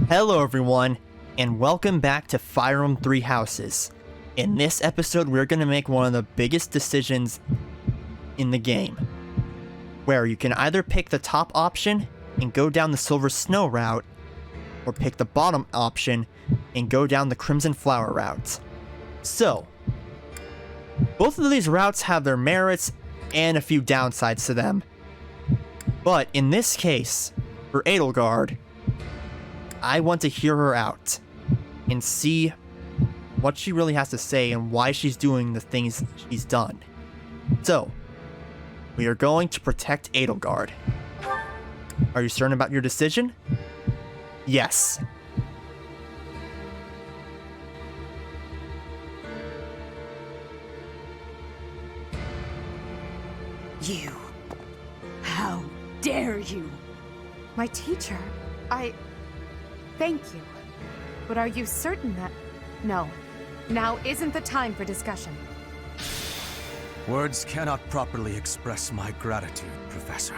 Hello everyone, and welcome back to Fire Emblem Three Houses. In this episode, we're going to make one of the biggest decisions in the game, where you can either pick the top option and go down the Silver Snow route, or pick the bottom option and go down the Crimson Flower route. So, both of these routes have their merits and a few downsides to them. But in this case, for Edelgard, I want to hear her out and see what she really has to say and why she's doing the things she's done. So, we are going to protect Edelgard. Are you certain about your decision? Yes. You. How dare you? My teacher, Thank you. But are you certain that... No. Now isn't the time for discussion. Words cannot properly express my gratitude, Professor.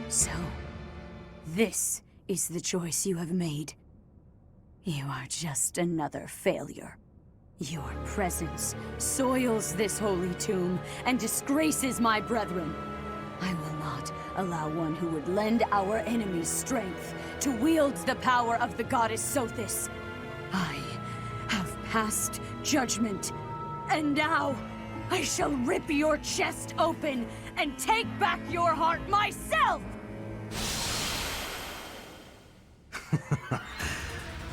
So, this is the choice you have made. You are just another failure. Your presence soils this holy tomb and disgraces my brethren. I will not allow one who would lend our enemies strength to wield the power of the goddess Sothis. I have passed judgment, and now I shall rip your chest open and take back your heart myself!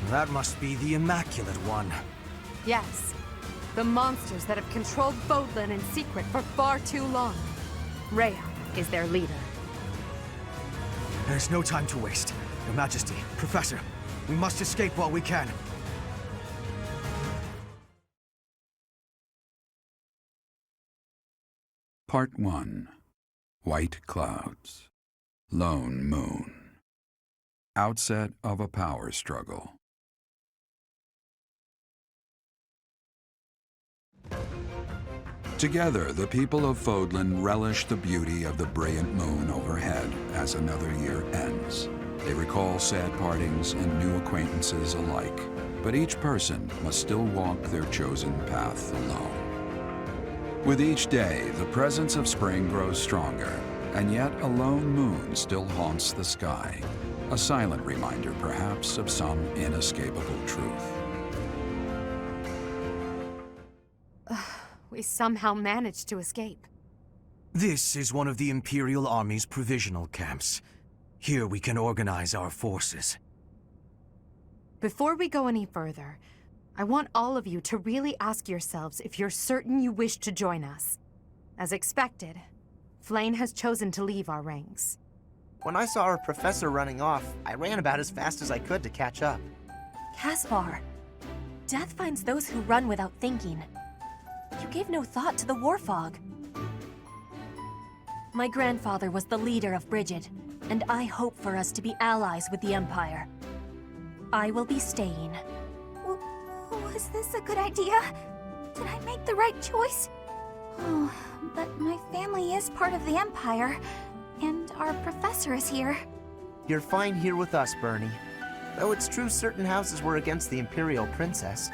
That must be the Immaculate One. Yes. The monsters that have controlled Bodlin in secret for far too long. Rhea is their leader. There's no time to waste. Your Majesty, Professor, we must escape while we can. Part 1. White Clouds. Lone Moon. Outset of a power struggle. Together, the people of Fodlan relish the beauty of the brilliant moon overhead as another year ends. They recall sad partings and new acquaintances alike, but each person must still walk their chosen path alone. With each day, the presence of spring grows stronger, and yet a lone moon still haunts the sky, a silent reminder perhaps of some inescapable truth. We somehow managed to escape. This is one of the Imperial Army's provisional camps. Here we can organize our forces. Before we go any further, I want all of you to really ask yourselves if you're certain you wish to join us. As expected, Flayn has chosen to leave our ranks. When I saw our professor running off, I ran about as fast as I could to catch up. Caspar, death finds those who run without thinking. You gave no thought to the war fog. My grandfather was the leader of Brigid, and I hope for us to be allies with the Empire. I will be staying. Was this a good idea? Did I make the right choice? Oh, but my family is part of the Empire, and our professor is here. You're fine here with us, Bernie. Though it's true certain houses were against the Imperial Princess.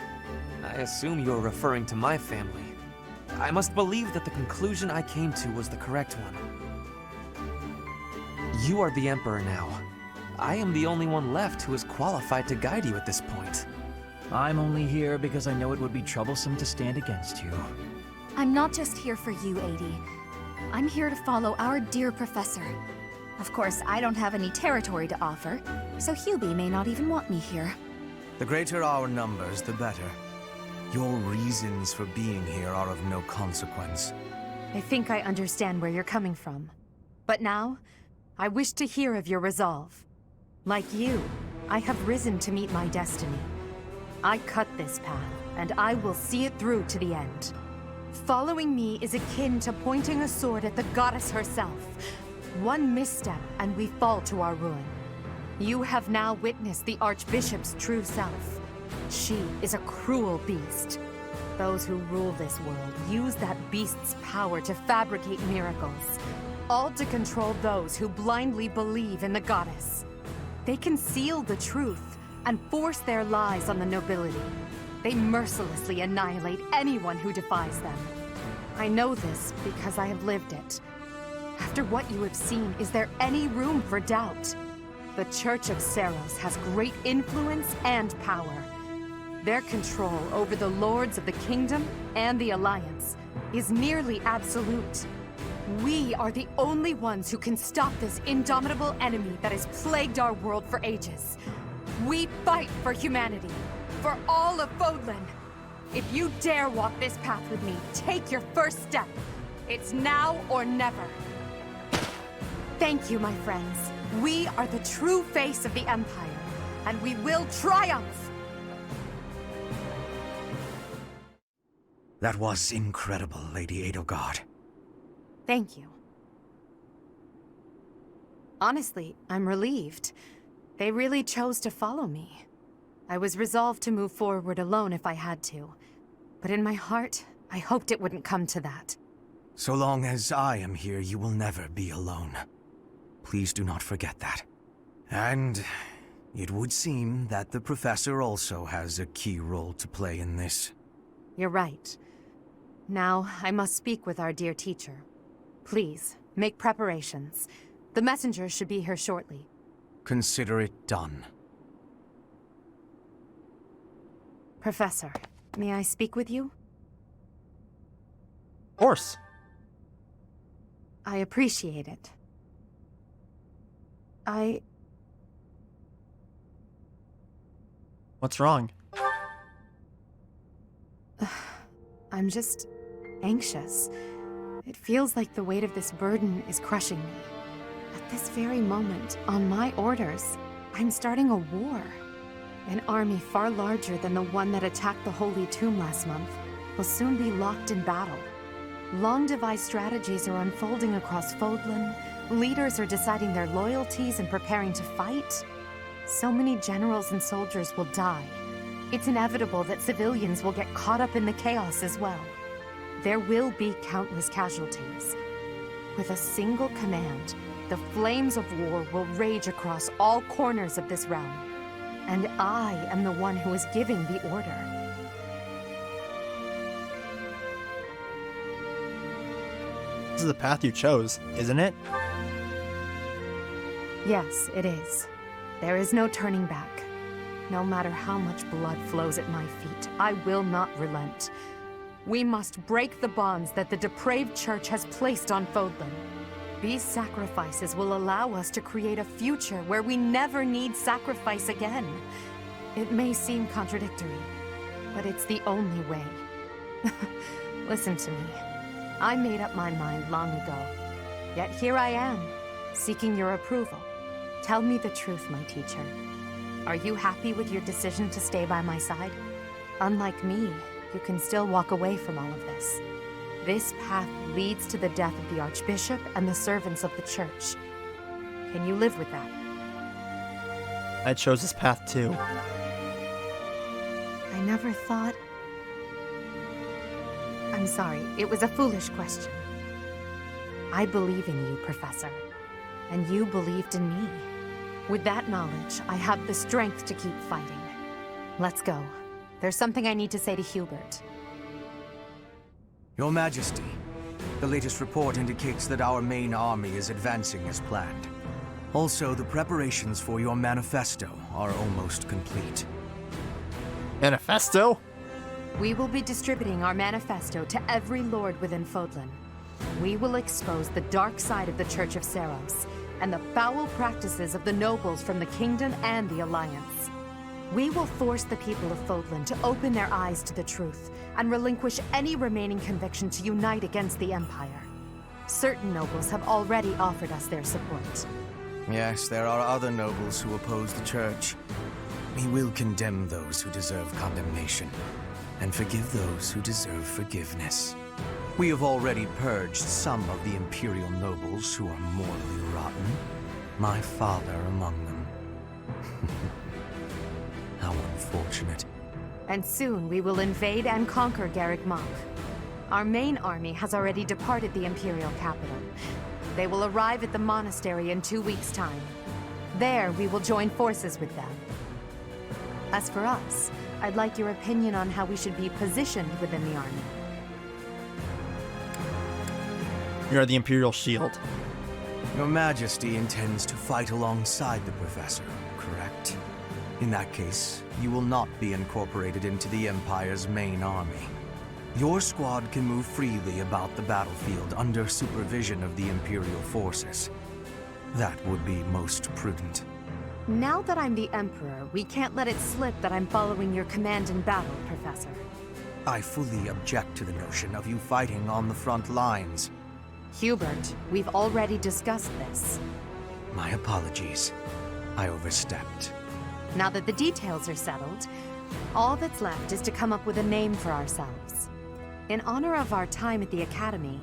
I assume you're referring to my family. I must believe that the conclusion I came to was the correct one. You are the Emperor now. I am the only one left who is qualified to guide you at this point. I'm only here because I know it would be troublesome to stand against you. I'm not just here for you, Adi. I'm here to follow our dear professor. Of course, I don't have any territory to offer, so Hubie may not even want me here. The greater our numbers, the better. Your reasons for being here are of no consequence. I think I understand where you're coming from. But now, I wish to hear of your resolve. Like you, I have risen to meet my destiny. I cut this path, and I will see it through to the end. Following me is akin to pointing a sword at the goddess herself. One misstep, and we fall to our ruin. You have now witnessed the Archbishop's true self. She is a cruel beast. Those who rule this world use that beast's power to fabricate miracles. all to control those who blindly believe in the goddess. They conceal the truth and force their lies on the nobility. They mercilessly annihilate anyone who defies them. I know this because I have lived it. After what you have seen, is there any room for doubt? The Church of Seiros has great influence and power. Their control over the lords of the kingdom and the Alliance is nearly absolute. We are the only ones who can stop this indomitable enemy that has plagued our world for ages. We fight for humanity, for all of Fodlan. If you dare walk this path with me, take your first step. It's now or never. Thank you, my friends. We are the true face of the Empire, and we will triumph! That was incredible, Lady Edelgard. Thank you. Honestly, I'm relieved. They really chose to follow me. I was resolved to move forward alone if I had to. But in my heart, I hoped it wouldn't come to that. So long as I am here, you will never be alone. Please do not forget that. And it would seem that the Professor also has a key role to play in this. You're right. Now, I must speak with our dear teacher. Please, make preparations. The messenger should be here shortly. Consider it done. Professor, may I speak with you? Of course. I appreciate it. What's wrong? I'm just anxious. It feels like the weight of this burden is crushing me. At this very moment, on my orders, I'm starting a war. An army far larger than the one that attacked the Holy Tomb last month will soon be locked in battle. Long-devised strategies are unfolding across Fodlan. Leaders are deciding their loyalties and preparing to fight. So many generals and soldiers will die. It's inevitable that civilians will get caught up in the chaos as well. There will be countless casualties. With a single command, the flames of war will rage across all corners of this realm. And I am the one who is giving the order. This is the path you chose, isn't it? Yes, it is. There is no turning back. No matter how much blood flows at my feet, I will not relent. We must break the bonds that the depraved church has placed on Fodlan. These sacrifices will allow us to create a future where we never need sacrifice again. It may seem contradictory, but it's the only way. Listen to me. I made up my mind long ago. Yet here I am, seeking your approval. Tell me the truth, my teacher. Are you happy with your decision to stay by my side? Unlike me, you can still walk away from all of this. This path leads to the death of the Archbishop and the servants of the Church. Can you live with that? I chose this path too. I never thought... I'm sorry, it was a foolish question. I believe in you, Professor. And you believed in me. With that knowledge, I have the strength to keep fighting. Let's go. There's something I need to say to Hubert. Your Majesty, the latest report indicates that our main army is advancing as planned. Also, the preparations for your manifesto are almost complete. Manifesto? We will be distributing our manifesto to every lord within Fodlan. We will expose the dark side of the Church of Seiros and the foul practices of the nobles from the Kingdom and the Alliance. We will force the people of Fodlan to open their eyes to the truth and relinquish any remaining conviction to unite against the Empire. Certain nobles have already offered us their support. Yes, there are other nobles who oppose the Church. We will condemn those who deserve condemnation, and forgive those who deserve forgiveness. We have already purged some of the Imperial nobles who are morally rotten, my father among them. How unfortunate. And soon we will invade and conquer Garreg Mach. Our main army has already departed the Imperial capital. They will arrive at the monastery in 2 weeks' time. There, we will join forces with them. As for us, I'd like your opinion on how we should be positioned within the army. You are the Imperial Shield. Your Majesty intends to fight alongside the Professor, correct? In that case, you will not be incorporated into the Empire's main army. Your squad can move freely about the battlefield under supervision of the Imperial forces. That would be most prudent. Now that I'm the Emperor, we can't let it slip that I'm following your command in battle, Professor. I fully object to the notion of you fighting on the front lines. Hubert, we've already discussed this. My apologies. I overstepped. Now that the details are settled, all that's left is to come up with a name for ourselves. In honor of our time at the Academy,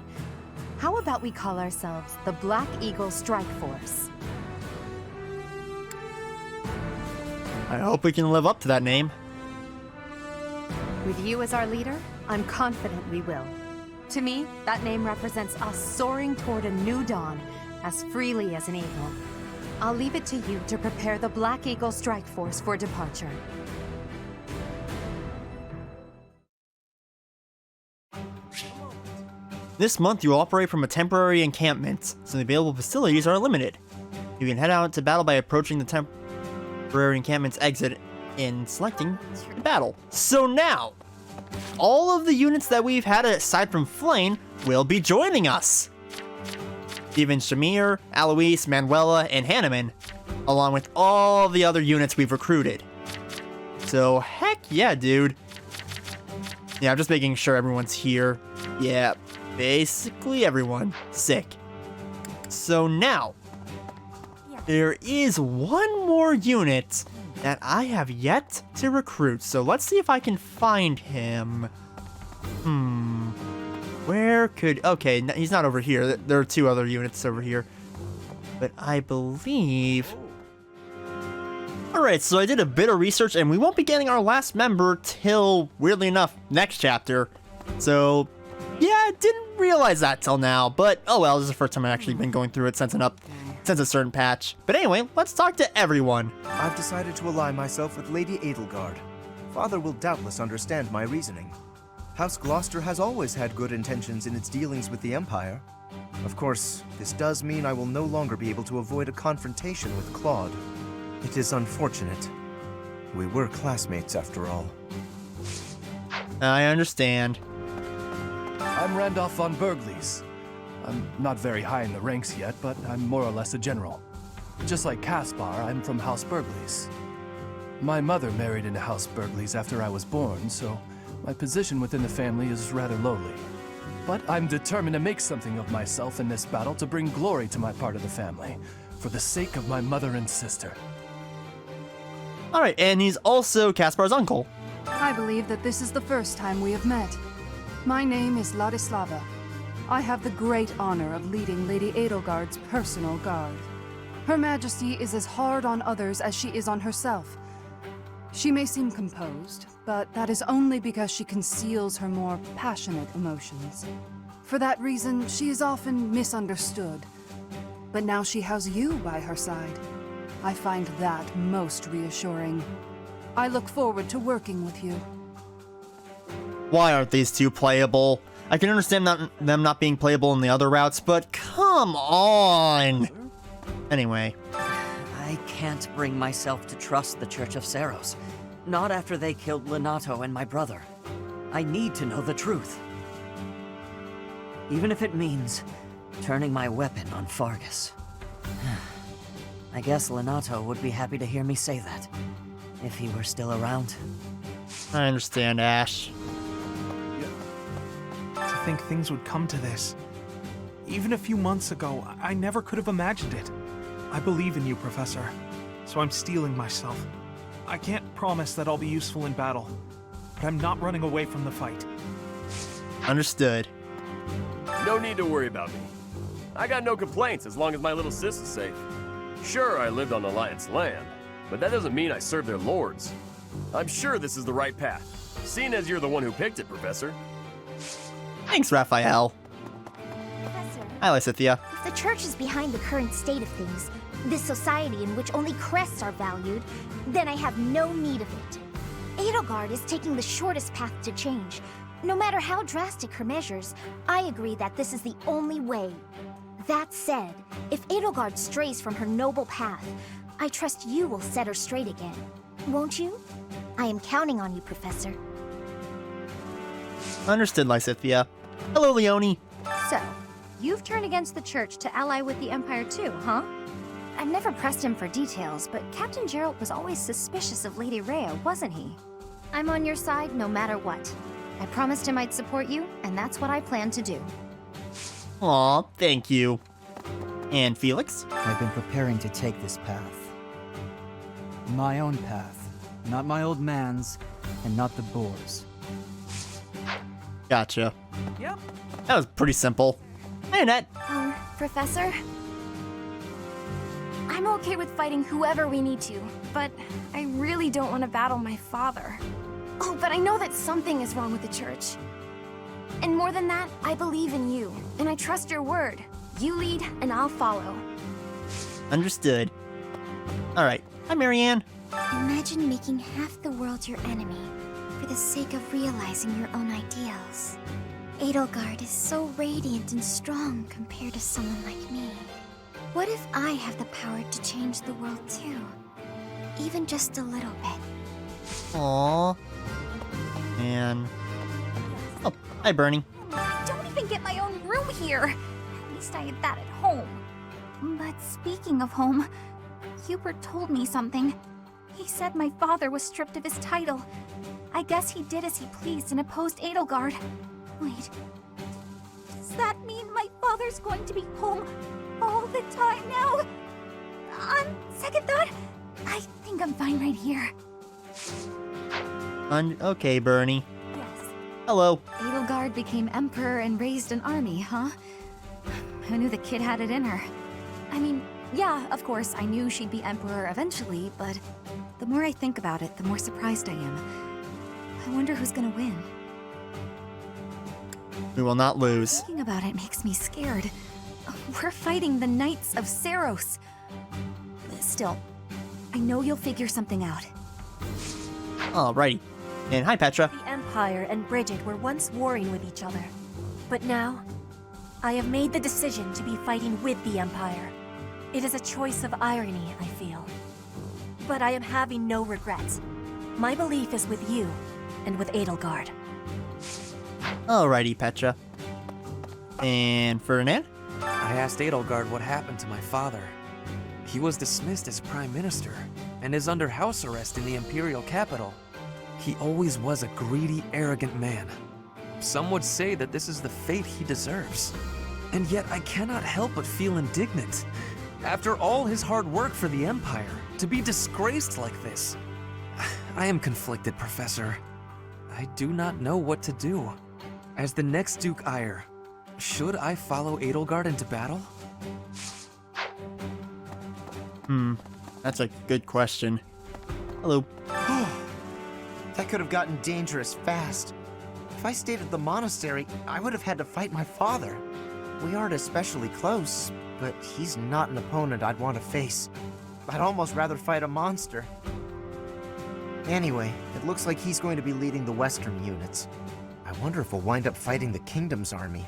how about we call ourselves the Black Eagle Strike Force? I hope we can live up to that name. With you as our leader, I'm confident we will. To me, that name represents us soaring toward a new dawn as freely as an eagle. I'll leave it to you to prepare the Black Eagle Strike Force for departure. This month, you will operate from a temporary encampment, so the available facilities are limited. You can head out to battle by approaching the temporary encampment's exit and selecting the battle. So now, all of the units that we've had aside from Flame will be joining us. Even Shamir, Alois, Manuela, and Hanneman, along with all the other units we've recruited. So heck yeah, dude. Yeah, I'm just making sure everyone's here. Yeah, basically everyone. Sick. So now, there is one more unit that I have yet to recruit. So let's see if I can find him. Where could... Okay, he's not over here. There are two other units over here. But I believe... Alright, so I did a bit of research, and we won't be getting our last member till, weirdly enough, next chapter. So, yeah, I didn't realize that till now. But, oh well, this is the first time I've actually been going through it since a certain patch. But anyway, let's talk to everyone. I've decided to ally myself with Lady Edelgard. Father will doubtless understand my reasoning. House Gloucester has always had good intentions in its dealings with the Empire. Of course, this does mean I will no longer be able to avoid a confrontation with Claude. It is unfortunate. We were classmates after all. I understand. I'm Randolph von Berglies. I'm not very high in the ranks yet, but I'm more or less a general. Just like Caspar, I'm from House Berglies. My mother married into House Berglies after I was born, so my position within the family is rather lowly. But I'm determined to make something of myself in this battle to bring glory to my part of the family, for the sake of my mother and sister. Alright, and he's also Caspar's uncle. I believe that this is the first time we have met. My name is Ladislava. I have the great honor of leading Lady Edelgard's personal guard. Her Majesty is as hard on others as she is on herself. She may seem composed, but that is only because she conceals her more passionate emotions. For that reason, she is often misunderstood. But now she has you by her side. I find that most reassuring. I look forward to working with you. Why aren't these two playable? I can understand them not being playable in the other routes, but come on! Anyway. I can't bring myself to trust the Church of Saros. Not after they killed Lenato and my brother. I need to know the truth. Even if it means turning my weapon on Fargus. I guess Lenato would be happy to hear me say that, if he were still around. I understand, Ash. To think things would come to this. Even a few months ago, I never could have imagined it. I believe in you, Professor, so I'm steeling myself. I can't promise that I'll be useful in battle, but I'm not running away from the fight. Understood. No need to worry about me. I got no complaints as long as my little sis is safe. Sure, I lived on Alliance land, but that doesn't mean I serve their lords. I'm sure this is the right path, seeing as you're the one who picked it, Professor. Thanks, Raphael. Hi, Lysithea. If the church is behind the current state of things, this society in which only crests are valued, then I have no need of it. Edelgard is taking the shortest path to change. No matter how drastic her measures, I agree that this is the only way. That said, if Edelgard strays from her noble path, I trust you will set her straight again. Won't you? I am counting on you, Professor. Understood, Lysithea. Hello, Leone. So, you've turned against the church to ally with the Empire too, huh? I've never pressed him for details, but Captain Geralt was always suspicious of Lady Rhea, wasn't he? I'm on your side no matter what. I promised him I'd support you, and that's what I plan to do. Aw, thank you. And Felix? I've been preparing to take this path. My own path. Not my old man's, and not the boar's. Gotcha. Yep. That was pretty simple. Hey, Annette. Professor? I'm okay with fighting whoever we need to, but I really don't want to battle my father. Oh, but I know that something is wrong with the church. And more than that, I believe in you, and I trust your word. You lead, and I'll follow. Understood. Alright. Hi, Marianne. Imagine making half the world your enemy for the sake of realizing your own ideals. Edelgard is so radiant and strong compared to someone like me. What if I have the power to change the world too? Even just a little bit. Aww. And... Oh, hi, Bernie. I don't even get my own room here. At least I had that at home. But speaking of home, Hubert told me something. He said my father was stripped of his title. I guess he did as he pleased and opposed Edelgard. Wait, does that mean my father's going to be home all the time now? On second thought, I think I'm fine right here. Okay, Bernie. Yes. Hello. Edelgard became emperor and raised an army, huh? Who knew the kid had it in her? I mean, yeah, of course, I knew she'd be emperor eventually, but the more I think about it, the more surprised I am. I wonder who's gonna win. We will not lose. Thinking about it makes me scared. We're fighting the Knights of Seiros. Still, I know you'll figure something out. Alrighty. And hi, Petra. The Empire and Bridget were once warring with each other. But now, I have made the decision to be fighting with the Empire. It is a choice of irony, I feel. But I am having no regrets. My belief is with you, and with Edelgard. Alrighty, Petra. And Ferdinand? I asked Edelgard what happened to my father. He was dismissed as Prime Minister, and is under house arrest in the Imperial capital. He always was a greedy, arrogant man. Some would say that this is the fate he deserves. And yet I cannot help but feel indignant. After all his hard work for the Empire, to be disgraced like this. I am conflicted, Professor. I do not know what to do. As the next Duke Eyre, should I follow Edelgard into battle? That's a good question. Hello. That could have gotten dangerous fast. If I stayed at the monastery, I would have had to fight my father. We aren't especially close, but he's not an opponent I'd want to face. I'd almost rather fight a monster. Anyway, it looks like he's going to be leading the Western units. I wonder if we'll wind up fighting the Kingdom's army,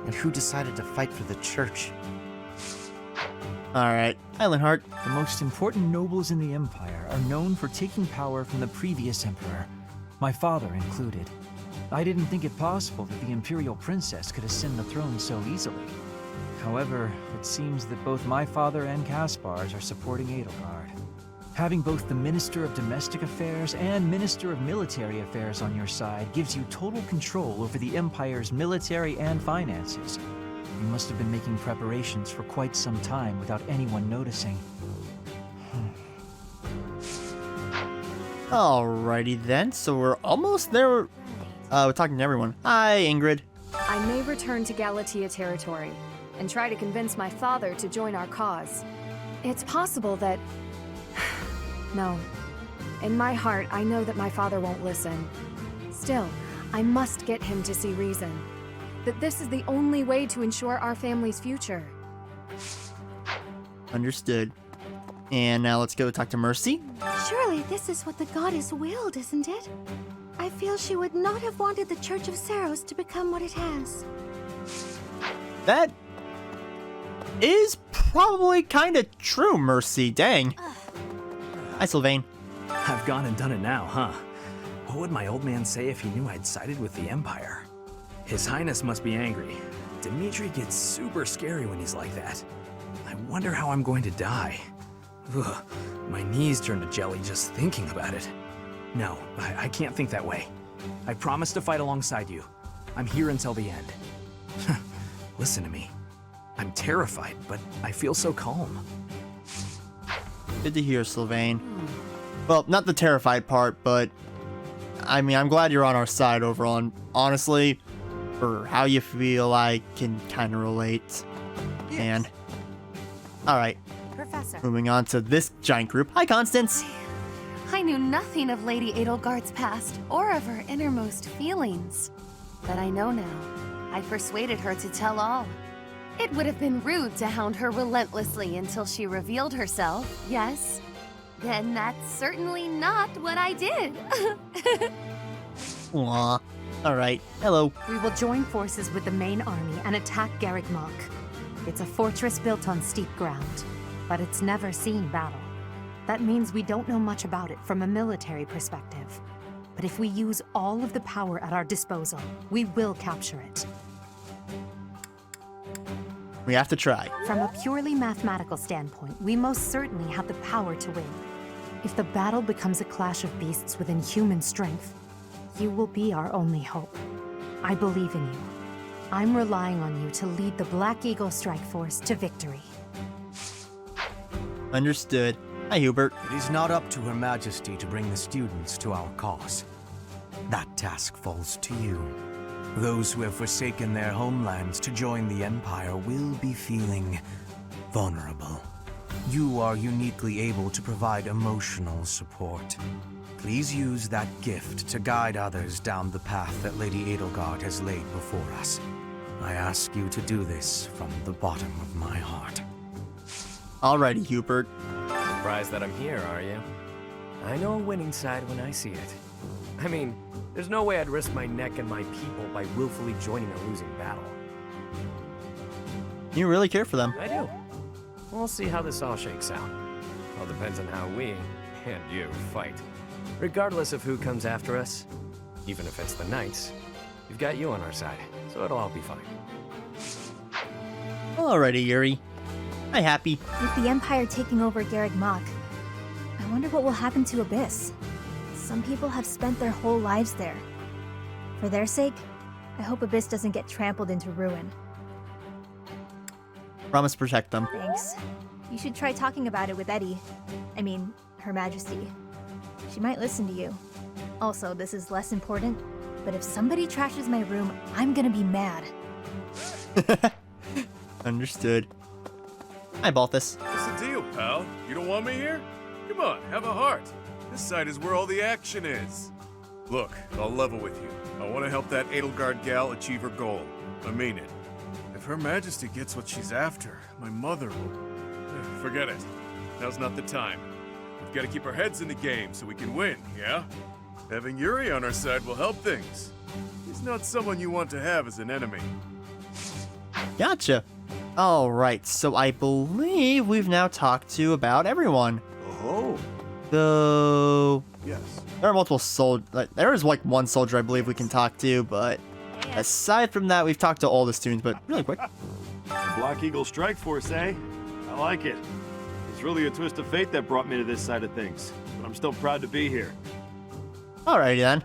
and who decided to fight for the Church. Alright, Islandheart. The most important nobles in the Empire are known for taking power from the previous emperor, my father included. I didn't think it possible that the Imperial Princess could ascend the throne so easily. However, it seems that both my father and Caspar's are supporting Edelgard. Having both the Minister of Domestic Affairs and Minister of Military Affairs on your side gives you total control over the Empire's military and finances. You must have been making preparations for quite some time without anyone noticing. Alrighty then, so we're almost there. We're talking to everyone. Hi, Ingrid. I may return to Galatia territory and try to convince my father to join our cause. It's possible that... No. In my heart, I know that my father won't listen. Still, I must get him to see reason. that this is the only way to ensure our family's future. Understood. And now let's go talk to Mercy. Surely this is what the goddess willed, isn't it? I feel she would not have wanted the Church of Saros to become what it has. That is probably kind of true, Mercy. Dang. Hi, Sylvain. I've gone and done it now, huh? What would my old man say if he knew I'd sided with the Empire? His Highness must be angry. Dimitri gets super scary when he's like that. I wonder how I'm going to die. Ugh, my knees turn to jelly just thinking about it. No, I can't think that way. I promise to fight alongside you. I'm here until the end. Listen to me. I'm terrified, but I feel so calm. Good to hear, Sylvain. Well, not the terrified part, but I mean, I'm glad you're on our side overall. And honestly, for how you feel, I can kind of relate. Yes. And all right, Professor. Moving on to this giant group. Hi, Constance. I knew nothing of Lady Edelgard's past or of her innermost feelings. But I know now. I persuaded her to tell all. It would have been rude to hound her relentlessly until she revealed herself, yes? Then that's certainly not what I did. Aw. All right. Hello. We will join forces with the main army and attack Garreg Mach. It's a fortress built on steep ground, but it's never seen battle. That means we don't know much about it from a military perspective. But if we use all of the power at our disposal, we will capture it. We have to try. From a purely mathematical standpoint, we most certainly have the power to win. If the battle becomes a clash of beasts within human strength, you will be our only hope. I believe in you. I'm relying on you to lead the Black Eagle Strike Force to victory. Understood. Hi, Hubert. It is not up to Her Majesty to bring the students to our cause. That task falls to you. Those who have forsaken their homelands to join the Empire will be feeling vulnerable. You are uniquely able to provide emotional support. Please use that gift to guide others down the path that Lady Edelgard has laid before us. I ask you to do this from the bottom of my heart. Alrighty, Hubert. Surprised that I'm here, are you? I know a winning side when I see it. I mean, there's no way I'd risk my neck and my people by willfully joining a losing battle. You really care for them. I do. We'll see how this all shakes out. All depends on how we, and you, fight. Regardless of who comes after us, even if it's the Knights, we've got you on our side, so it'll all be fine. Alrighty, Yuri. Hi, Happy. With the Empire taking over Garreg Mach, I wonder what will happen to Abyss. Some people have spent their whole lives there. For their sake, I hope Abyss doesn't get trampled into ruin. Promise to protect them. Thanks. You should try talking about it with Eddie. I mean, Her Majesty. She might listen to you. Also, this is less important, but if somebody trashes my room, I'm gonna be mad. Understood. Hi, Balthus. What's the deal, pal? You don't want me here? Come on, have a heart. This side is where all the action is. Look, I'll level with you. I want to help that Edelgard gal achieve her goal. I mean it. If Her Majesty gets what she's after, my mother will... Forget it. Now's not the time. We've got to keep our heads in the game so we can win, yeah? Having Yuri on our side will help things. He's not someone you want to have as an enemy. Gotcha. Alright, so I believe we've now talked to about everyone. Oh. So... Yes. There are multiple soldiers. There is like one soldier I believe we can talk to, but aside from that, we've talked to all the students, but really quick. Black Eagle Strike Force, eh? I like it. It's really a twist of fate that brought me to this side of things, but I'm still proud to be here. Alrighty then.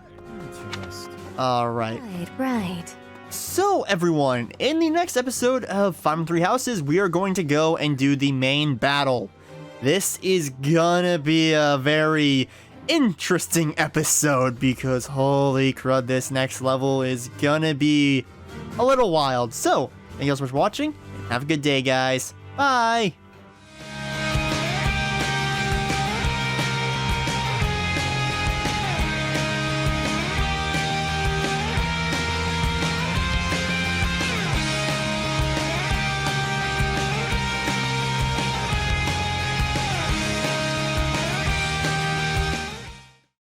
Alright. Right. So everyone, in the next episode of Fire Emblem Three Houses, we are going to go and do the main battle. This is gonna be a very interesting episode because holy crud, this next level is gonna be a little wild. So, thank you guys so much for watching, and have a good day, guys. Bye!